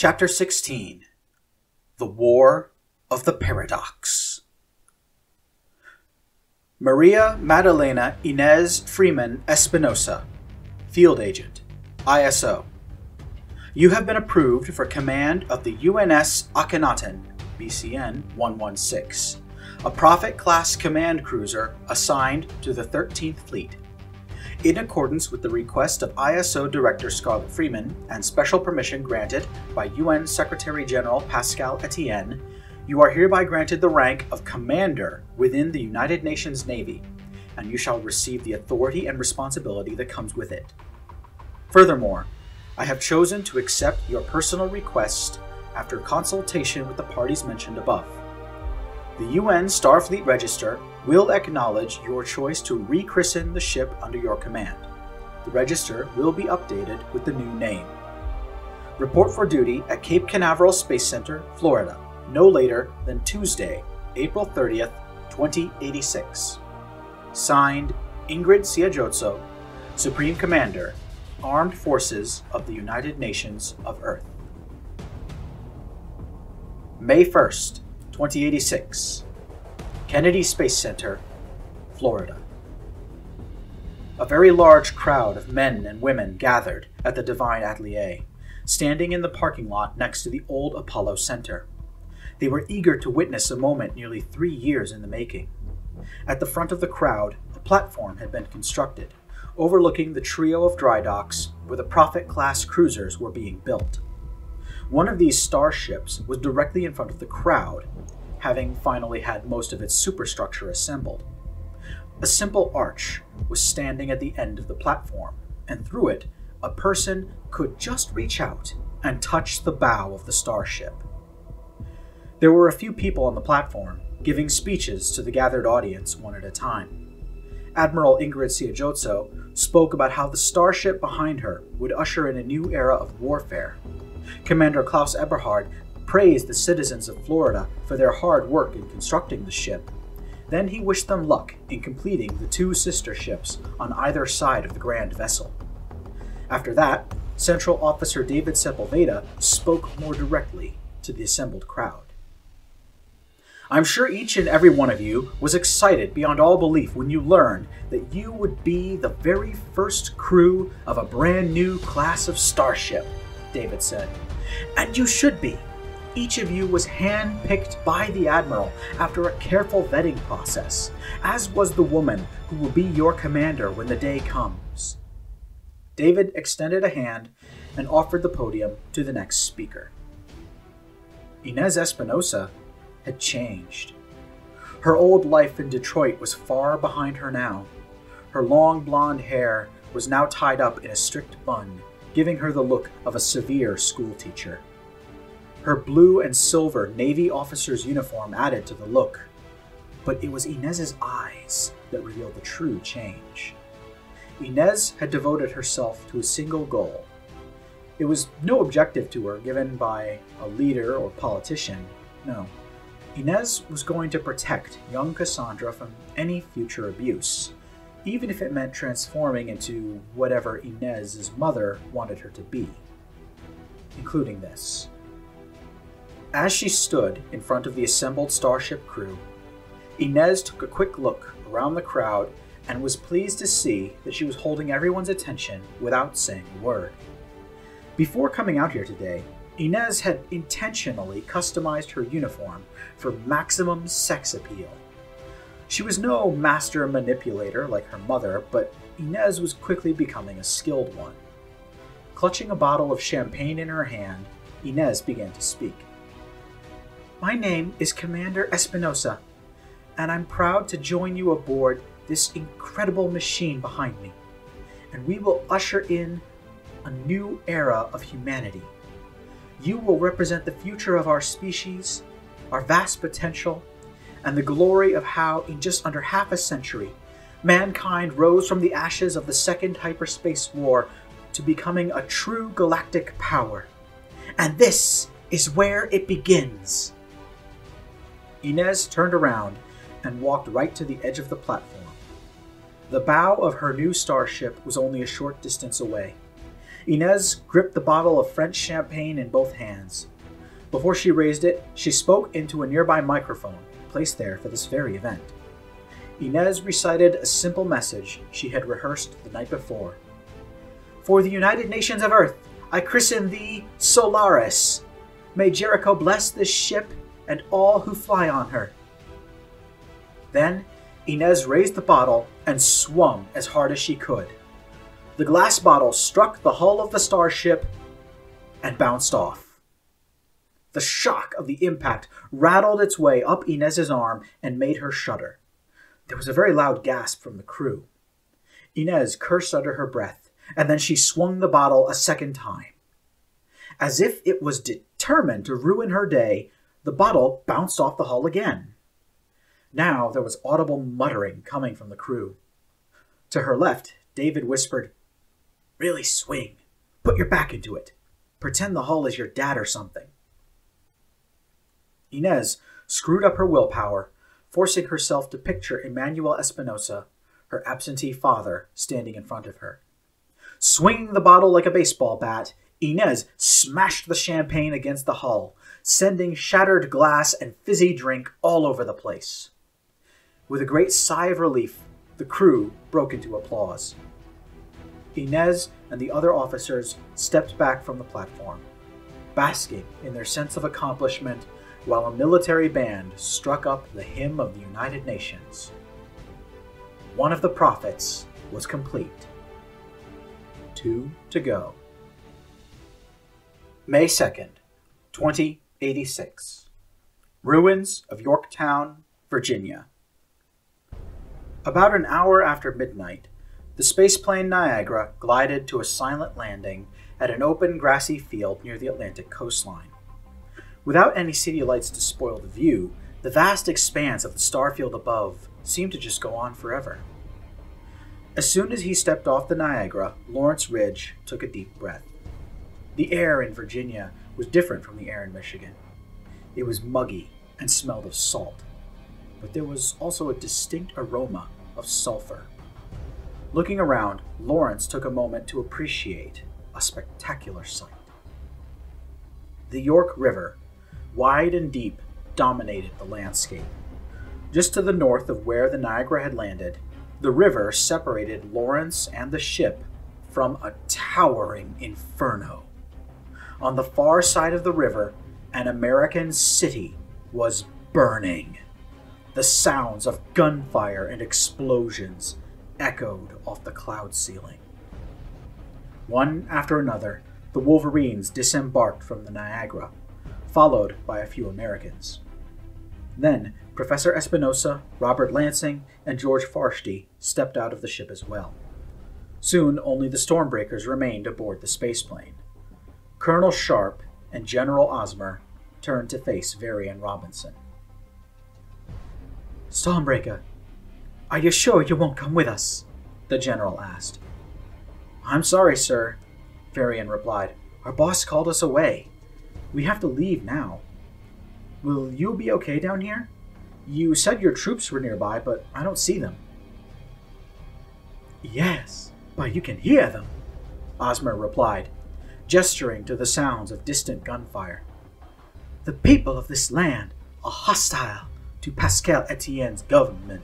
Chapter 16. The War of the Paradox. Maria Madalena Inez Freeman Espinosa, Field Agent, ISO. You have been approved for command of the UNS Akhenaten, BCN 116, a Prophet-class command cruiser assigned to the 13th Fleet. In accordance with the request of ISO Director Scarlett Freeman and special permission granted by UN Secretary-General Pascal Etienne, you are hereby granted the rank of Commander within the United Nations Navy, and you shall receive the authority and responsibility that comes with it. Furthermore, I have chosen to accept your personal request after consultation with the parties mentioned above. The UN Starfleet Register will acknowledge your choice to rechristen the ship under your command. The register will be updated with the new name. Report for duty at Cape Canaveral Space Center, Florida, no later than Tuesday, April 30th, 2086. Signed, Ingrid Siajotso, Supreme Commander, Armed Forces of the United Nations of Earth. May 1st, 2086. Kennedy Space Center, Florida. A very large crowd of men and women gathered at the Divine Atelier, standing in the parking lot next to the old Apollo Center. They were eager to witness a moment nearly 3 years in the making. At the front of the crowd, a platform had been constructed, overlooking the trio of dry docks where the Prophet-class cruisers were being built. One of these starships was directly in front of the crowd, having finally had most of its superstructure assembled. A simple arch was standing at the end of the platform, and through it, a person could just reach out and touch the bow of the starship. There were a few people on the platform, giving speeches to the gathered audience one at a time. Admiral Ingrid Siajotso spoke about how the starship behind her would usher in a new era of warfare. Commander Klaus Eberhard praised the citizens of Florida for their hard work in constructing the ship. Then he wished them luck in completing the 2 sister ships on either side of the grand vessel. After that, Central Officer David Sepulveda spoke more directly to the assembled crowd. I'm sure each and every one of you was excited beyond all belief when you learned that you would be the very first crew of a brand new class of starship, David said. And you should be. Each of you was hand-picked by the Admiral after a careful vetting process, as was the woman who will be your commander when the day comes. David extended a hand and offered the podium to the next speaker. Inez Espinosa had changed. Her old life in Detroit was far behind her now. Her long blonde hair was now tied up in a strict bun, giving her the look of a severe schoolteacher. Her blue and silver Navy officer's uniform added to the look, but it was Inez's eyes that revealed the true change. Inez had devoted herself to a single goal. It was no objective to her given by a leader or politician. No. Inez was going to protect young Cassandra from any future abuse, even if it meant transforming into whatever Inez's mother wanted her to be, including this. As she stood in front of the assembled starship crew, Inez took a quick look around the crowd and was pleased to see that she was holding everyone's attention without saying a word. Before coming out here today, Inez had intentionally customized her uniform for maximum sex appeal. She was no master manipulator like her mother, but Inez was quickly becoming a skilled one. Clutching a bottle of champagne in her hand, Inez began to speak. My name is Commander Espinosa, and I'm proud to join you aboard this incredible machine behind me, and we will usher in a new era of humanity. You will represent the future of our species, our vast potential, and the glory of how, in just under half a century, mankind rose from the ashes of the Second Hyperspace War to becoming a true galactic power. And this is where it begins. Inez turned around and walked right to the edge of the platform. The bow of her new starship was only a short distance away. Inez gripped the bottle of French champagne in both hands. Before she raised it, she spoke into a nearby microphone, placed there for this very event. Inez recited a simple message she had rehearsed the night before. "For the United Nations of Earth, I christen thee Stellaris. May Jericho bless this ship and all who fly on her." Then, Inez raised the bottle and swung as hard as she could. The glass bottle struck the hull of the starship and bounced off. The shock of the impact rattled its way up Inez's arm and made her shudder. There was a very loud gasp from the crew. Inez cursed under her breath, and then she swung the bottle a second time. As if it was determined to ruin her day, the bottle bounced off the hull again. Now there was audible muttering coming from the crew. To her left, David whispered, "Really swing. Put your back into it. Pretend the hull is your dad or something." Inez screwed up her willpower, forcing herself to picture Inez Espinosa, her absentee father, standing in front of her. Swinging the bottle like a baseball bat, Inez smashed the champagne against the hull, sending shattered glass and fizzy drink all over the place. With a great sigh of relief, the crew broke into applause. Inez and the other officers stepped back from the platform, basking in their sense of accomplishment while a military band struck up the hymn of the United Nations. One of the prophets was complete. 2 to go. May 2nd, 2086. Ruins of Yorktown, Virginia. About an hour after midnight, the spaceplane Niagara glided to a silent landing at an open grassy field near the Atlantic coastline. Without any city lights to spoil the view, the vast expanse of the starfield above seemed to just go on forever. As soon as he stepped off the Niagara, Lawrence Ridge took a deep breath. The air in Virginia was different from the air in Michigan. It was muggy and smelled of salt, but there was also a distinct aroma of sulfur. Looking around, Lawrence took a moment to appreciate a spectacular sight. The York River, wide and deep, dominated the landscape. Just to the north of where the Niagara had landed, the river separated Lawrence and the ship from a towering inferno. On the far side of the river, an American city was burning. The sounds of gunfire and explosions echoed off the cloud ceiling. One after another, the Wolverines disembarked from the Niagara, followed by a few Americans. Then, Professor Espinosa, Robert Lansing, and George Farshty stepped out of the ship as well. Soon, only the Stormbreakers remained aboard the spaceplane. Colonel Sharp and General Osmer turned to face Varian Robinson. "Stormbreaker, are you sure you won't come with us?" the general asked. "I'm sorry, sir," Varian replied. "Our boss called us away. We have to leave now. Will you be okay down here? You said your troops were nearby, but I don't see them." "Yes, but you can hear them," Osmer replied, gesturing to the sounds of distant gunfire. "The people of this land are hostile to Pascal Etienne's government,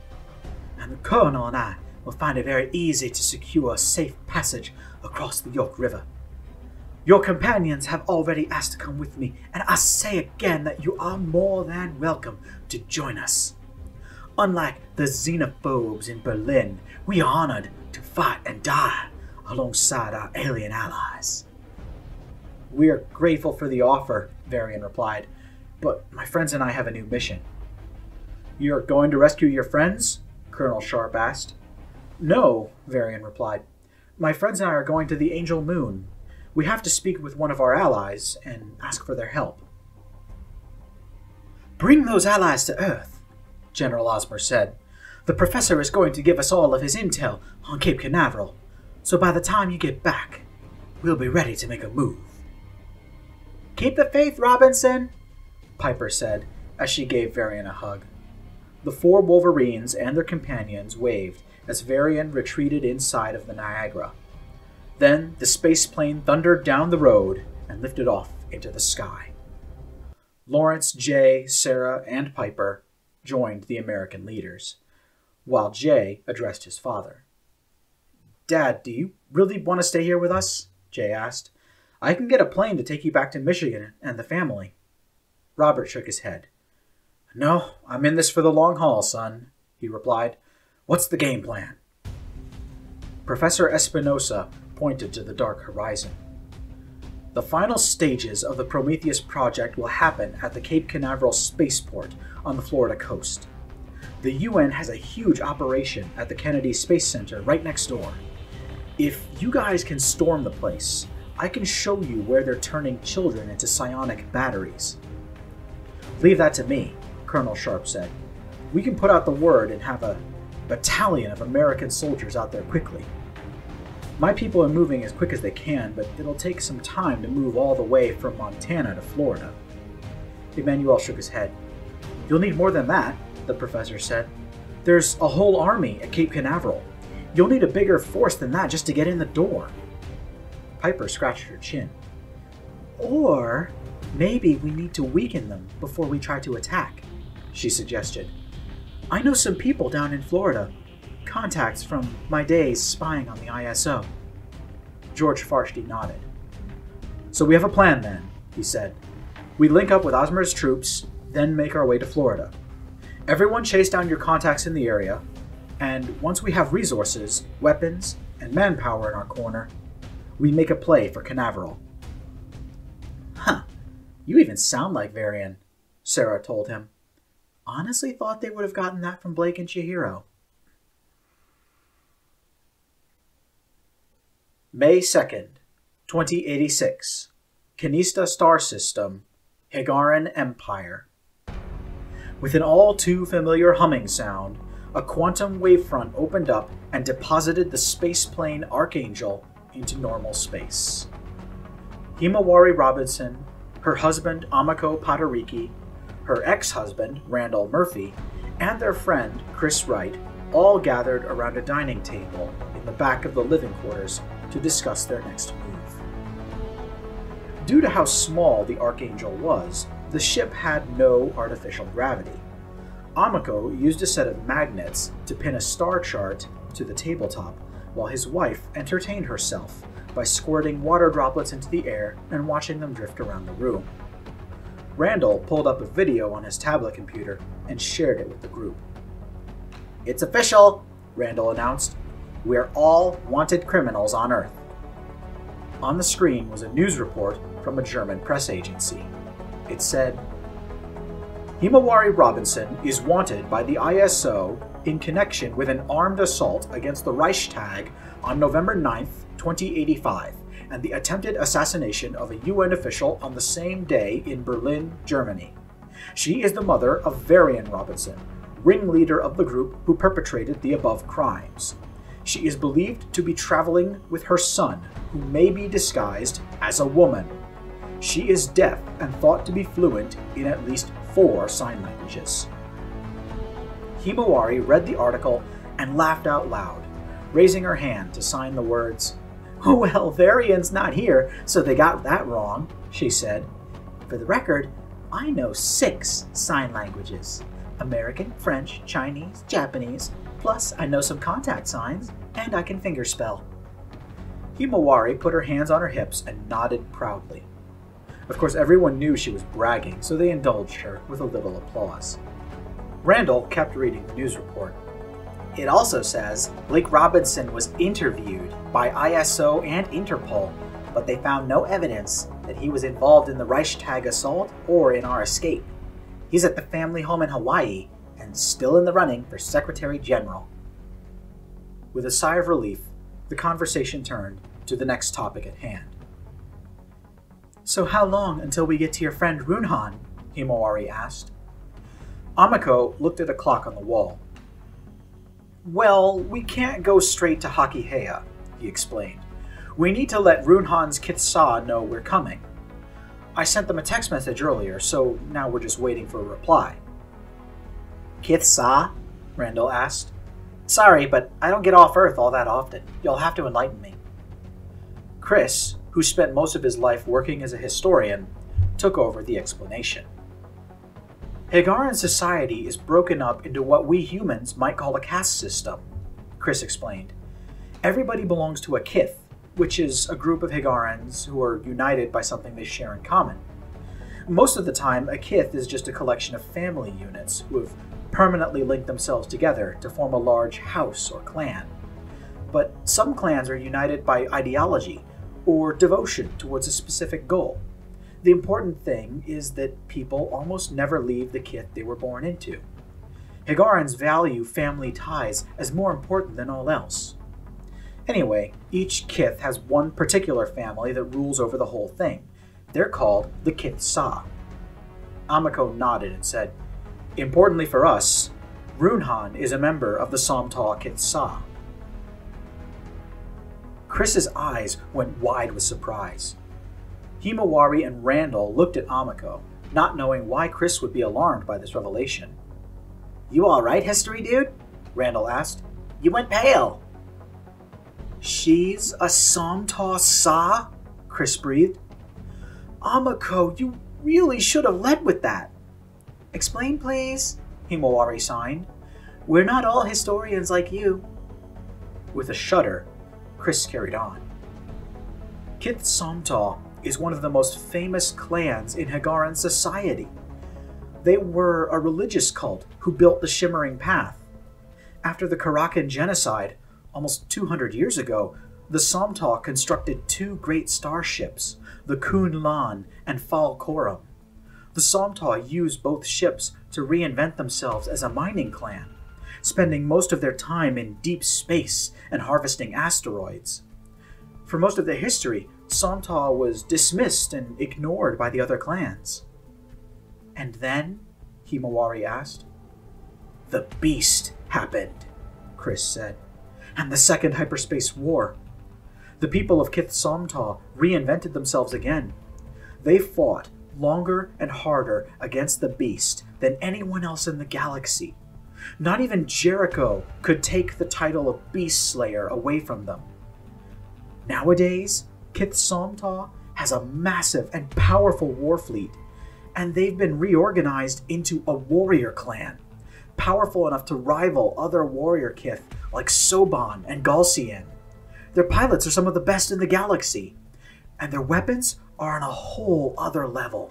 and the colonel and I will find it very easy to secure a safe passage across the York River. Your companions have already asked to come with me, and I say again that you are more than welcome to join us. Unlike the xenophobes in Berlin, we are honored to fight and die alongside our alien allies." "We are grateful for the offer," Varian replied, "but my friends and I have a new mission." "You're going to rescue your friends?" Colonel Sharp asked. "No," Varian replied. "My friends and I are going to the Angel Moon. We have to speak with one of our allies and ask for their help." "Bring those allies to Earth," General Osmer said. "The professor is going to give us all of his intel on Cape Canaveral, so by the time you get back, we'll be ready to make a move." "Keep the faith, Robinson," Piper said as she gave Varian a hug. The 4 Wolverines and their companions waved as Varian retreated inside of the Niagara. Then the space plane thundered down the road and lifted off into the sky. Lawrence, Jay, Sarah, and Piper joined the American leaders, while Jay addressed his father. "Dad, do you really want to stay here with us?" Jay asked. "I can get a plane to take you back to Michigan and the family." Robert shook his head. "No, I'm in this for the long haul, son," he replied. "What's the game plan?" Professor Espinosa pointed to the dark horizon. "The final stages of the Prometheus project will happen at the Cape Canaveral spaceport on the Florida coast. The UN has a huge operation at the Kennedy Space Center right next door. If you guys can storm the place, I can show you where they're turning children into psionic batteries." "Leave that to me," Colonel Sharp said. "We can put out the word and have a battalion of American soldiers out there quickly. My people are moving as quick as they can, but it'll take some time to move all the way from Montana to Florida." Emmanuel shook his head. "You'll need more than that," the professor said. "There's a whole army at Cape Canaveral. You'll need a bigger force than that just to get in the door." Piper scratched her chin. "Or maybe we need to weaken them before we try to attack," she suggested. "I know some people down in Florida. Contacts from my days spying on the ISO. George Farshty nodded. "So we have a plan then," he said. "We link up with Osmer's troops, then make our way to Florida. Everyone chase down your contacts in the area, and once we have resources, weapons, and manpower in our corner, we make a play for Canaveral." "Huh, you even sound like Varian," Sarah told him. "Honestly thought they would have gotten that from Blake and Chihiro." May 2nd, 2086. Canista Star System, Higaran Empire. With an all too familiar humming sound, a quantum wavefront opened up and deposited the space plane Archangel into normal space. Himawari Robinson, her husband Amako Padariki, her ex-husband Randall Murphy, and their friend Chris Wright all gathered around a dining table in the back of the living quarters to discuss their next move. Due to how small the Archangel was, the ship had no artificial gravity. Amako used a set of magnets to pin a star chart to the tabletop, while his wife entertained herself by squirting water droplets into the air and watching them drift around the room. Randall pulled up a video on his tablet computer and shared it with the group. "It's official," Randall announced. "We're all wanted criminals on Earth." On the screen was a news report from a German press agency. It said, "Himawari Robinson is wanted by the ISO in connection with an armed assault against the Reichstag on November 9th, 2085, and the attempted assassination of a UN official on the same day in Berlin, Germany. She is the mother of Varian Robinson, ringleader of the group who perpetrated the above crimes. She is believed to be traveling with her son, who may be disguised as a woman. She is deaf and thought to be fluent in at least 4 sign languages." Himawari read the article and laughed out loud, raising her hand to sign the words. "Well, Varian's not here, so they got that wrong," she said. "For the record, I know 6 sign languages. American, French, Chinese, Japanese, plus I know some contact signs, and I can fingerspell." Himawari put her hands on her hips and nodded proudly. Of course, everyone knew she was bragging, so they indulged her with a little applause. Randall kept reading the news report. "It also says Blake Robinson was interviewed by ISO and Interpol, but they found no evidence that he was involved in the Reichstag assault or in our escape. He's at the family home in Hawaii and still in the running for Secretary General." With a sigh of relief, the conversation turned to the next topic at hand. "So how long until we get to your friend Runhan?" Himawari asked. Amako looked at a clock on the wall. "Well, we can't go straight to Hakihea," he explained. "We need to let Runhan's Kitsa know we're coming. I sent them a text message earlier, so now we're just waiting for a reply." "Kitsa?" Randall asked. "Sorry, but I don't get off Earth all that often. You'll have to enlighten me." Chris, who spent most of his life working as a historian, took over the explanation. Higaran society is broken up into what we humans might call a caste system, Chris explained. Everybody belongs to a kith, which is a group of Higarans who are united by something they share in common. Most of the time, a kith is just a collection of family units who have permanently linked themselves together to form a large house or clan. But some clans are united by ideology or devotion towards a specific goal. The important thing is that people almost never leave the kith they were born into. Higarans value family ties as more important than all else. Anyway, each kith has one particular family that rules over the whole thing. They're called the Kith Sa. Amiko nodded and said, "Importantly for us, Runhan is a member of the Somtaw Kith Sa." Chris's eyes went wide with surprise. Himawari and Randall looked at Amiko, not knowing why Chris would be alarmed by this revelation. "You alright, history dude?" Randall asked. "You went pale." "She's a Somtaw Sa?" Chris breathed. "Amiko, you really should have led with that." "Explain, please," Himawari signed. "We're not all historians like you." With a shudder, Chris carried on. Kith Somtaw is one of the most famous clans in Higaran society. They were a religious cult who built the Shimmering Path. After the Karakan genocide, almost 200 years ago, the Somtaw constructed two great starships, the Kun Lan and Fal Koram. The Somtaw used both ships to reinvent themselves as a mining clan, spending most of their time in deep space and harvesting asteroids. For most of their history, Somtaw was dismissed and ignored by the other clans. "And then?" Himawari asked. "The Beast happened," Chris said, "and the Second Hyperspace War. The people of Kith Somtaw reinvented themselves again. They fought longer and harder against the Beast than anyone else in the galaxy. Not even Jericho could take the title of Beast Slayer away from them. Nowadays, Kith Somtaw has a massive and powerful war fleet, and they've been reorganized into a warrior clan, powerful enough to rival other warrior kith like Soban and Galcian. Their pilots are some of the best in the galaxy, and their weapons are on a whole other level."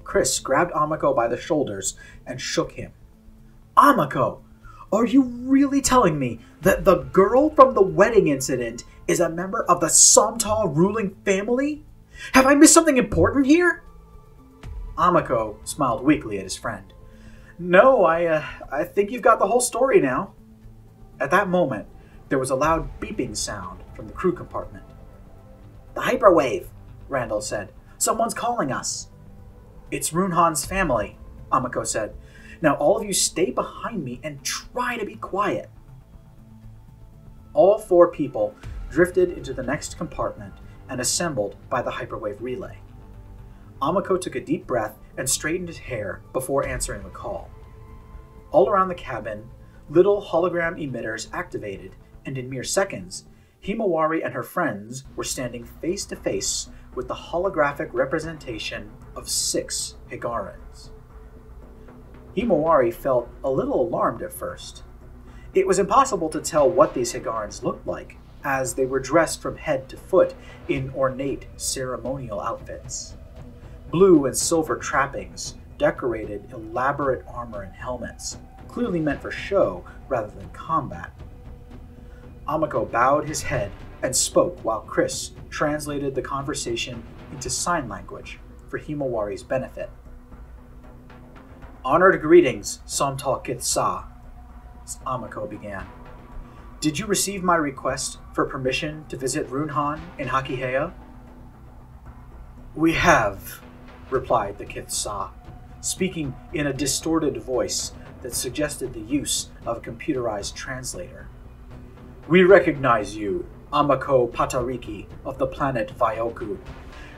Chris grabbed Amiko by the shoulders and shook him. "Amiko, are you really telling me that the girl from the wedding incident is a member of the Somtaw ruling family? Have I missed something important here?" Amiko smiled weakly at his friend. "No, I think you've got the whole story now." At that moment, there was a loud beeping sound from the crew compartment. "The hyperwave," Randall said. "Someone's calling us." "It's Runhan's family," Amiko said. "Now all of you stay behind me and try to be quiet." All four people drifted into the next compartment and assembled by the hyperwave relay. Amiko took a deep breath and straightened his hair before answering the call. All around the cabin, little hologram emitters activated, and in mere seconds, Himawari and her friends were standing face to face with the holographic representation of 6 Higarans. Himawari felt a little alarmed at first. It was impossible to tell what these Higarans looked like, as they were dressed from head to foot in ornate ceremonial outfits. Blue and silver trappings decorated elaborate armor and helmets, clearly meant for show rather than combat. Amiko bowed his head and spoke while Chris translated the conversation into sign language for Himawari's benefit. "Honored greetings, Somtaw Kith Sa," Amiko began. "Did you receive my request for permission to visit Runhan in Hakihea?" "We have," replied the Kith Sa, speaking in a distorted voice that suggested the use of a computerized translator. "We recognize you, Amiko Patariki of the planet Vyoku,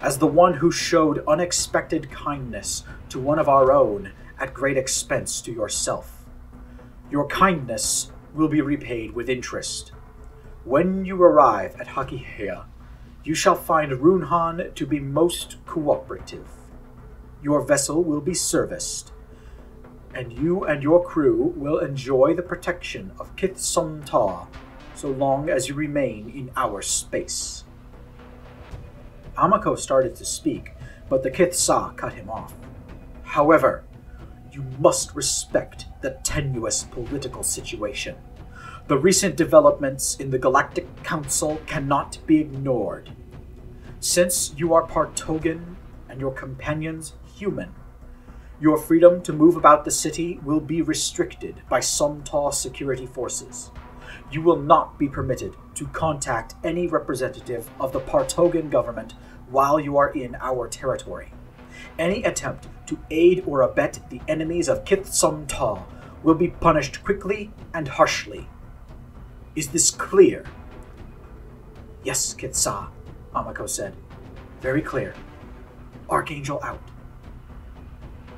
as the one who showed unexpected kindness to one of our own at great expense to yourself. Your kindness will be repaid with interest. When you arrive at Hakihea, You shall find Runhan to be most cooperative. Your vessel will be serviced, and you and your crew will enjoy the protection of Kithsum-Ta so long as you remain in our space. Amako started to speak, but the Kithsa cut him off. However, you must respect the tenuous political situation. The recent developments in the Galactic Council cannot be ignored. Since you are Partogan and your companions human, your freedom to move about the city will be restricted by Sumta security forces. You will not be permitted to contact any representative of the Partogan government while you are in our territory. Any attempt to aid or abet the enemies of Kithsum-Ta will be punished quickly and harshly. Is this clear? Yes, Kitsa, Amako said. Very clear. Archangel out.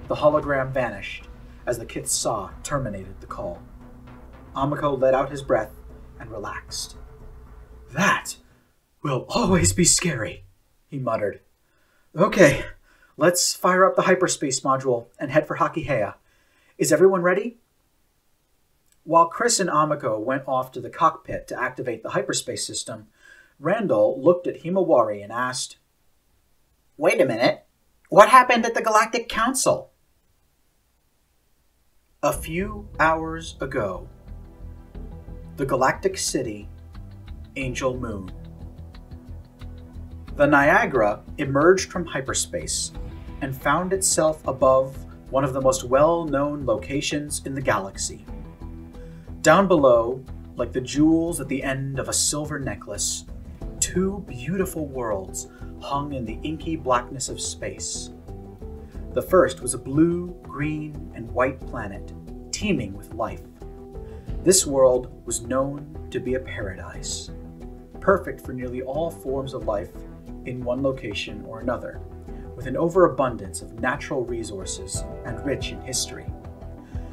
The hologram vanished as the Kitsa terminated the call. Amako let out his breath and relaxed. That will always be scary, he muttered. Okay, let's fire up the hyperspace module and head for Hakihea. Is everyone ready? While Chris and Amako went off to the cockpit to activate the hyperspace system, Randall looked at Himawari and asked, Wait a minute, what happened at the Galactic Council? A few hours ago, the Galactic City, Angel Moon. The Niagara emerged from hyperspace and found itself above one of the most well-known locations in the galaxy. Down below, like the jewels at the end of a silver necklace, two beautiful worlds hung in the inky blackness of space. The first was a blue, green, and white planet, teeming with life. This world was known to be a paradise, perfect for nearly all forms of life in one location or another, with an overabundance of natural resources and rich in history.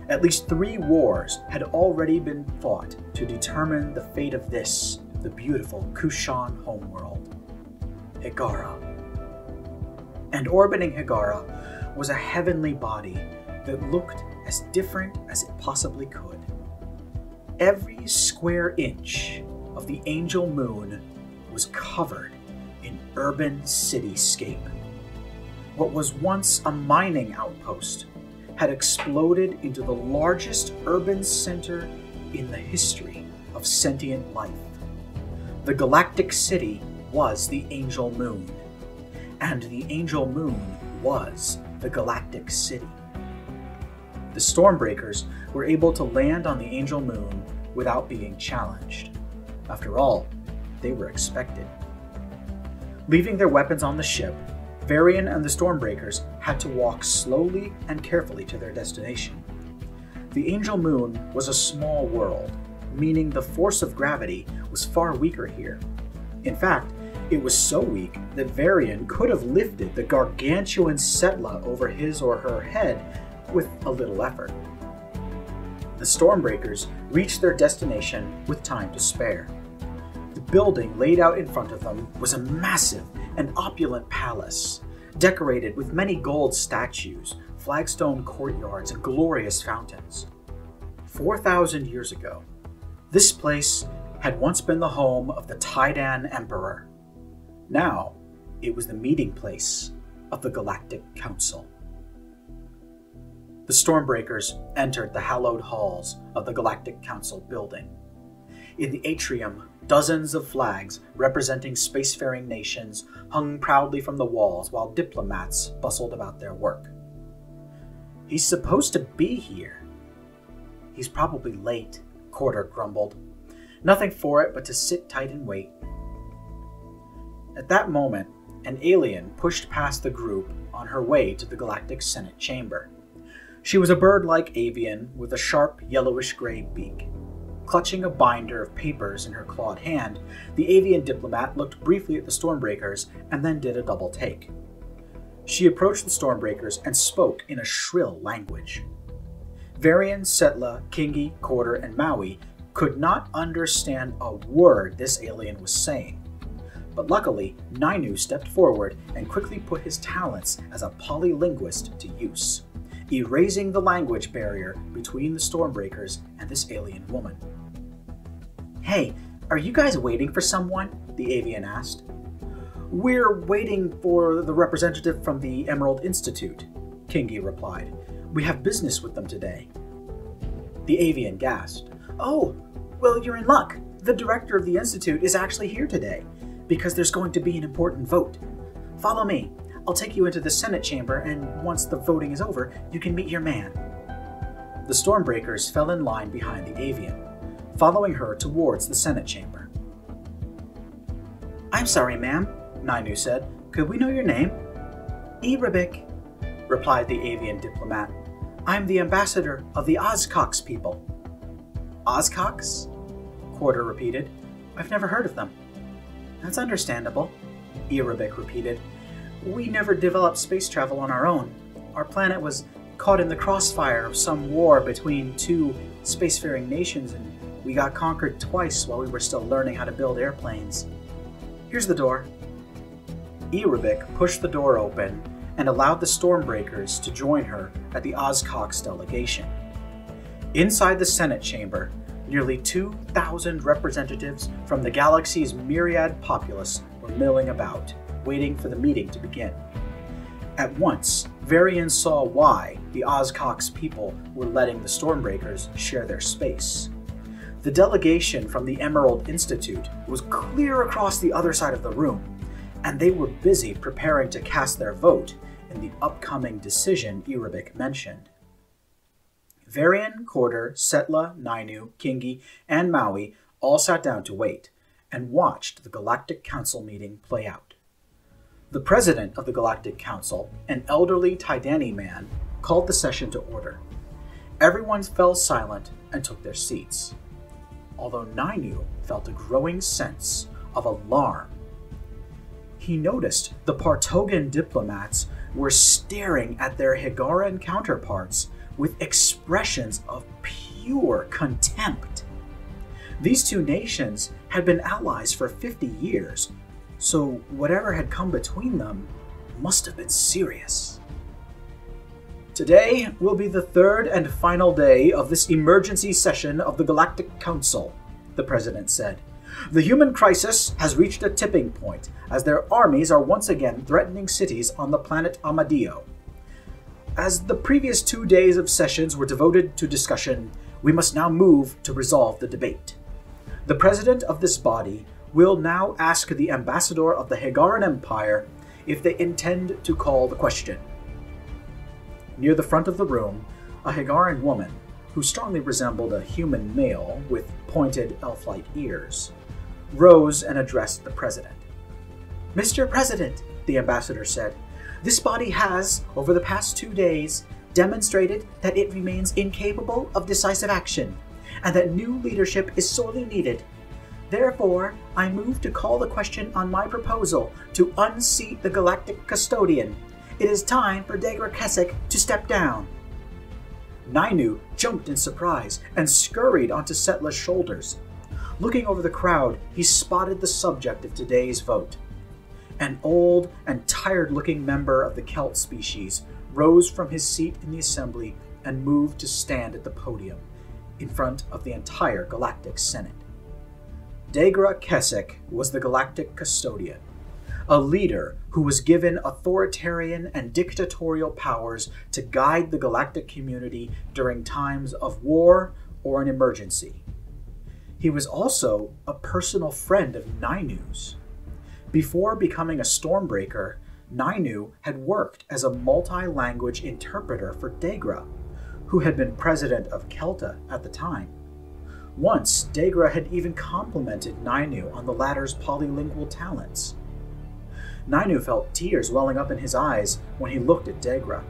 At least 3 wars had already been fought to determine the fate of this, the beautiful Kushan homeworld, Higara. And orbiting Higara was a heavenly body that looked as different as it possibly could. Every square inch of the Angel Moon was covered in urban cityscape. What was once a mining outpost had exploded into the largest urban center in the history of sentient life. The Galactic City was the Angel Moon, and the Angel Moon was the Galactic City. The Stormbreakers were able to land on the Angel Moon without being challenged. After all, they were expected. Leaving their weapons on the ship, Varian and the Stormbreakers had to walk slowly and carefully to their destination. The Angel Moon was a small world, meaning the force of gravity was far weaker here. In fact, it was so weak that Varian could have lifted the gargantuan Setla over his or her head with a little effort. The Stormbreakers reached their destination with time to spare. The building laid out in front of them was a massive and opulent palace, decorated with many gold statues, flagstone courtyards, and glorious fountains. 4,000 years ago, this place had once been the home of the Taidan Emperor. Now, it was the meeting place of the Galactic Council. The Stormbreakers entered the hallowed halls of the Galactic Council building. In the atrium, dozens of flags representing spacefaring nations hung proudly from the walls while diplomats bustled about their work. He's supposed to be here. He's probably late, Corder grumbled. Nothing for it but to sit tight and wait. At that moment, an alien pushed past the group on her way to the Galactic Senate chamber. She was a bird-like avian with a sharp yellowish-gray beak. Clutching a binder of papers in her clawed hand, the avian diplomat looked briefly at the Stormbreakers and then did a double take. She approached the Stormbreakers and spoke in a shrill language. Varian, Setla, Kingi, Corder, and Maui could not understand a word this alien was saying, but luckily, Nainu stepped forward and quickly put his talents as a polylinguist to use, erasing the language barrier between the Stormbreakers and this alien woman. "Hey, are you guys waiting for someone?" the avian asked. "We're waiting for the representative from the Emerald Institute," Kingi replied. "We have business with them today." The avian gasped. "Oh, well, you're in luck. The director of the Institute is actually here today, because there's going to be an important vote. Follow me. I'll take you into the Senate chamber, and once the voting is over, you can meet your man." The Stormbreakers fell in line behind the avian, following her towards the Senate chamber. "I'm sorry, ma'am," Nainu said. "Could we know your name?" "Erabik," replied the avian diplomat. "I'm the ambassador of the Ozcox people." "Ozcox?" Quarter repeated. "I've never heard of them." "That's understandable," Erabik repeated. "We never developed space travel on our own. Our planet was caught in the crossfire of some war between two spacefaring nations, and we got conquered twice while we were still learning how to build airplanes. Here's the door." Erabik pushed the door open and allowed the Stormbreakers to join her at the Ozcox delegation. Inside the Senate chamber, nearly 2,000 representatives from the galaxy's myriad populace were milling about, waiting for the meeting to begin. At once, Varian saw why the Ozcox people were letting the Stormbreakers share their space. The delegation from the Emerald Institute was clear across the other side of the room, and they were busy preparing to cast their vote in the upcoming decision Erabik mentioned. Varian, Quarter, Setla, Nainu, Kingi, and Maui all sat down to wait and watched the Galactic Council meeting play out. The president of the Galactic Council, an elderly Tidani man, called the session to order. Everyone fell silent and took their seats, although Nainu felt a growing sense of alarm. He noticed the Partogan diplomats were staring at their Higaran counterparts with expressions of pure contempt. These two nations had been allies for 50 years, so whatever had come between them must have been serious. "Today will be the third and final day of this emergency session of the Galactic Council," the president said. "The human crisis has reached a tipping point as their armies are once again threatening cities on the planet Amadio. As the previous 2 days of sessions were devoted to discussion, we must now move to resolve the debate. The president of this body will now ask the ambassador of the Higaran Empire if they intend to call the question." Near the front of the room, a Higaran woman, who strongly resembled a human male with pointed elf-like ears, rose and addressed the president. "Mr. President," the ambassador said, "this body has, over the past 2 days, demonstrated that it remains incapable of decisive action, and that new leadership is sorely needed. Therefore, I move to call the question on my proposal to unseat the Galactic Custodian. It is time for Degra Keswick to step down." Nainu jumped in surprise and scurried onto Setla's shoulders. Looking over the crowd, he spotted the subject of today's vote. An old and tired-looking member of the Celt species rose from his seat in the assembly and moved to stand at the podium, in front of the entire Galactic Senate. Degra Keswick was the Galactic Custodian, a leader who was given authoritarian and dictatorial powers to guide the galactic community during times of war or an emergency. He was also a personal friend of Nainu's. Before becoming a Stormbreaker, Nainu had worked as a multi-language interpreter for Degra, who had been president of Kelta at the time. Once, Degra had even complimented Nainu on the latter's polylingual talents. Nainu felt tears welling up in his eyes when he looked at Degra.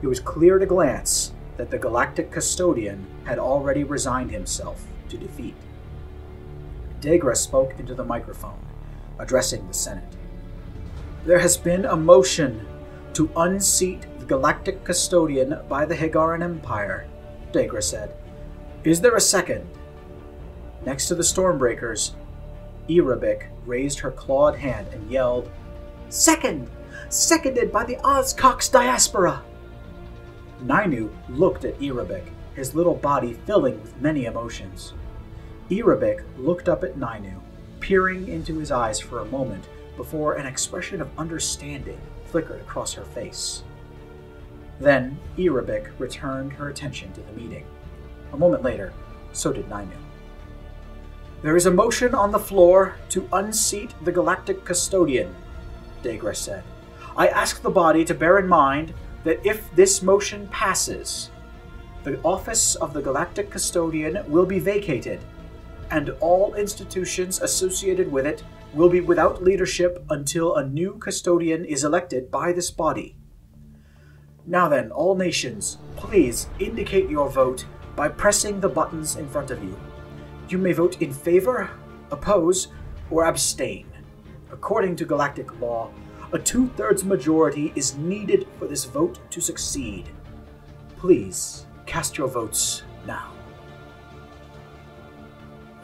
It was clear at a glance that the Galactic Custodian had already resigned himself to defeat. Degra spoke into the microphone, addressing the Senate. "There has been a motion to unseat the Galactic Custodian by the Higaran Empire," Degra said. "Is there a second?" Next to the Stormbreakers, Irabik raised her clawed hand and yelled, "Second! Seconded by the Ozcox diaspora!" Nainu looked at Irabik, his little body filling with many emotions. Irabik looked up at Nainu, peering into his eyes for a moment before an expression of understanding flickered across her face. Then Irabik returned her attention to the meeting. A moment later, so did Nainu. "There is a motion on the floor to unseat the Galactic Custodian," Degra said. "I ask the body to bear in mind that if this motion passes, the office of the Galactic Custodian will be vacated, and all institutions associated with it will be without leadership until a new custodian is elected by this body. Now then, all nations, please indicate your vote by pressing the buttons in front of you. You may vote in favor, oppose, or abstain. According to galactic law, a 2/3 majority is needed for this vote to succeed. Please cast your votes now."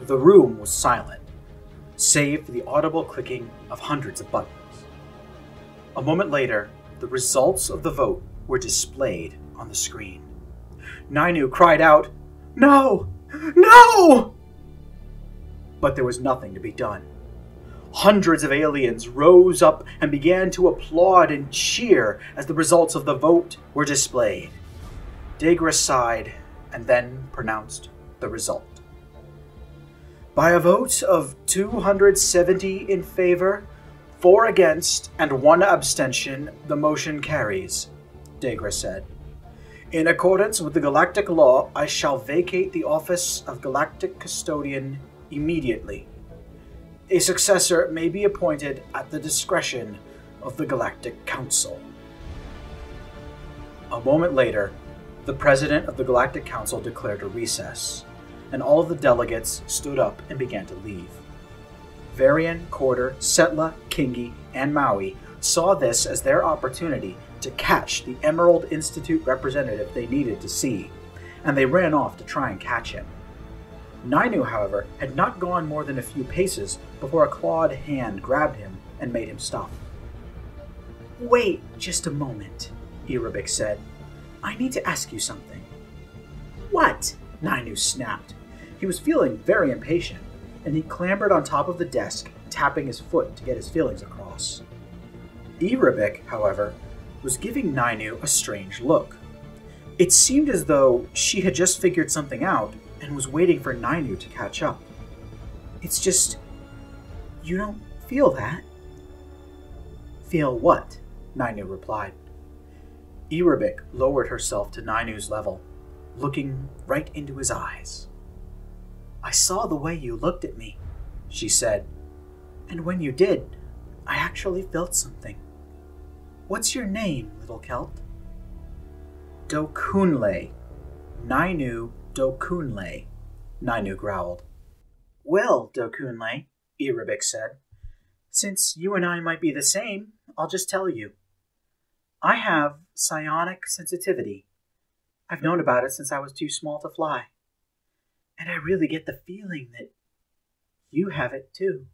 The room was silent, save for the audible clicking of hundreds of buttons. A moment later, the results of the vote were displayed on the screen. Nainu cried out, "No! No!" But there was nothing to be done. Hundreds of aliens rose up and began to applaud and cheer as the results of the vote were displayed. Degra sighed and then pronounced the result. "By a vote of 270 in favor, 4 against, and 1 abstention, the motion carries," Degra said. "In accordance with the galactic law, I shall vacate the office of Galactic Custodian immediately. A successor may be appointed at the discretion of the Galactic Council." A moment later, the President of the Galactic Council declared a recess, and all of the delegates stood up and began to leave. Varian, Corder, Setla, Kingi, and Maui saw this as their opportunity to catch the Emerald Institute representative they needed to see, and they ran off to try and catch him. Nainu, however, had not gone more than a few paces before a clawed hand grabbed him and made him stop. "Wait just a moment," Irabik said. "I need to ask you something." "What?" Nainu snapped. He was feeling very impatient, and he clambered on top of the desk, tapping his foot to get his feelings across. Irabik, however, was giving Nainu a strange look. It seemed as though she had just figured something out and was waiting for Nainu to catch up. "It's just, you don't feel that." "Feel what?" Nainu replied. Irabik lowered herself to Nainu's level, looking right into his eyes. "I saw the way you looked at me," she said, "and when you did, I actually felt something. What's your name, little Celt?" "Dokunle. Nainu Dokunle," Nainu growled. "Well, Dokunle," Irabik said, "since you and I might be the same, I'll just tell you. I have psionic sensitivity. I've known about it since I was too small to fly. And I really get the feeling that you have it too."